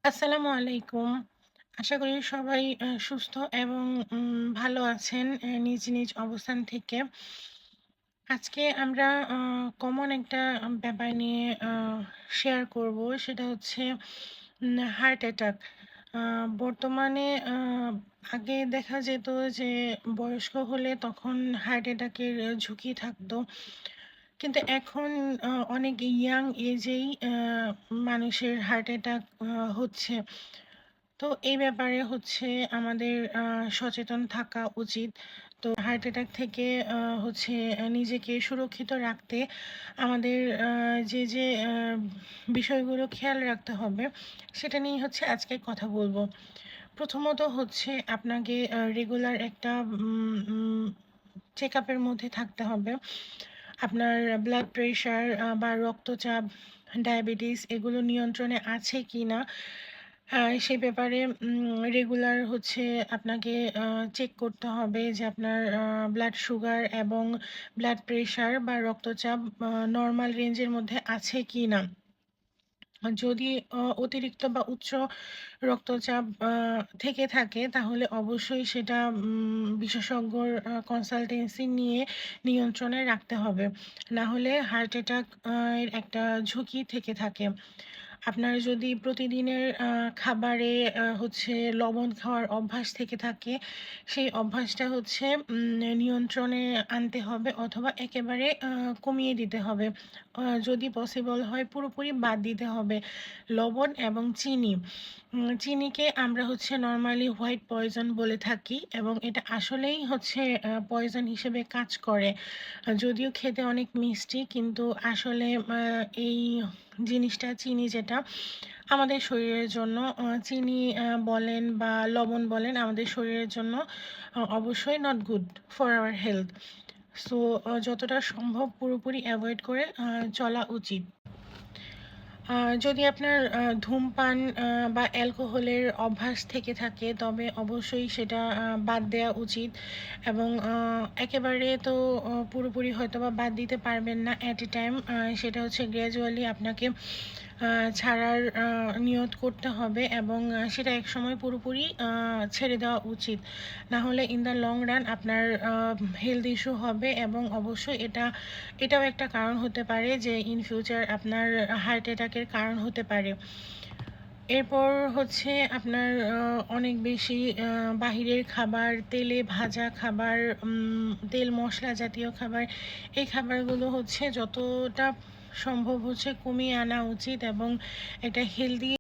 আসসালামু আলাইকুম। আশা করি সবাই সুস্থ এবং ভালো আছেন নিজ নিজ অবস্থান থেকে। আজকে আমরা কমন একটা ব্যাপার নিয়ে শেয়ার করব। সেটা হচ্ছে হার্ট অ্যাটাক। বর্তমানে আগে দেখা যেত যে বয়স্ক হলে তখন হার্ট অ্যাটাকের ঝুঁকি থাকতো। কিন্তু এখন অনেক ইয়াং এজেই মানুষের হার্ট অ্যাটাক হচ্ছে। তো এই ব্যাপারে হচ্ছে আমাদের সচেতন থাকা উচিত। তো হার্ট অ্যাটাক থেকে হচ্ছে নিজেকে সুরক্ষিত রাখতে আমাদের যে বিষয়গুলো খেয়াল রাখতে হবে সেটা নিয়ে হচ্ছে আজকে কথা বলবো। প্রথমত হচ্ছে আপনাকে রেগুলার একটা চেক আপের মধ্যে থাকতে হবে। আপনার ব্লাড প্রেশার বা রক্তচাপ, ডায়াবেটিস এগুলো নিয়ন্ত্রণে আছে কি না সেই ব্যাপারে রেগুলার হচ্ছে আপনাকে চেক করতে হবে যে আপনার ব্লাড সুগার এবং ব্লাড প্রেশার বা রক্তচাপ নর্মাল রেঞ্জের মধ্যে আছে কি না। যদি অতিরিক্ত বা উচ্চ রক্তচাপ থেকে থাকে তাহলে অবশ্যই সেটা বিশেষজ্ঞর কনসালটেন্সি নিয়ে নিয়ন্ত্রণে রাখতে হবে। না হলে হার্ট অ্যাটাক এর একটা ঝুঁকি থেকে থাকে। আপনার যদি প্রতিদিনের খাবারে হচ্ছে লবণ খাওয়ার অভ্যাস থেকে থাকে, সেই অভ্যাসটা হচ্ছে নিয়ন্ত্রণে আনতে হবে অথবা একেবারে কমিয়ে দিতে হবে। যদি পসিবল হয় পুরোপুরি বাদ দিতে হবে লবণ এবং চিনি। চিনিকে আমরা হচ্ছে নর্মালি হোয়াইট পয়জন বলে থাকি এবং এটা আসলেই হচ্ছে পয়জন হিসেবে কাজ করে। যদিও খেতে অনেক মিষ্টি কিন্তু আসলে এই জিনিসটা চিনি যেটা আমাদের শরীরের জন্য চিনি বলেন বা লবণ বলেন আমাদের শরীরের জন্য অবশ্যই not good for our health. So যতটা সম্ভব পুরোপুরি অ্যাভয়েড করে চলা উচিত। যদি আপনার ধূমপান বা অ্যালকোহলের অভ্যাস থেকে থাকে তবে অবশ্যই সেটা বাদ দেওয়া উচিত এবং একেবারে তো পুরোপুরি হয়তো বা বাদ দিতে পারবেন না অ্যাট এ টাইম। সেটা হচ্ছে গ্র্যাজুয়ালি আপনাকে ছাড়ার নিয়ত করতে হবে এবং সেটা একসময় পুরোপুরি ছেড়ে দেওয়া উচিত। না হলে ইন দ্য লং রান আপনার হেলথ ইস্যু হবে এবং অবশ্যই এটাও একটা কারণ হতে পারে যে ইন ফিউচার আপনার হার্ট অ্যাটাকের কারণ হতে পারে। এরপর হচ্ছে আপনার অনেক বেশি বাহিরের খাবার, তেলে ভাজা খাবার, তেল মশলা জাতীয় খাবার, এই খাবারগুলো হচ্ছে যতটা সম্ভব হচ্ছে কমিয়ে আনা উচিত এবং একটা হেলদি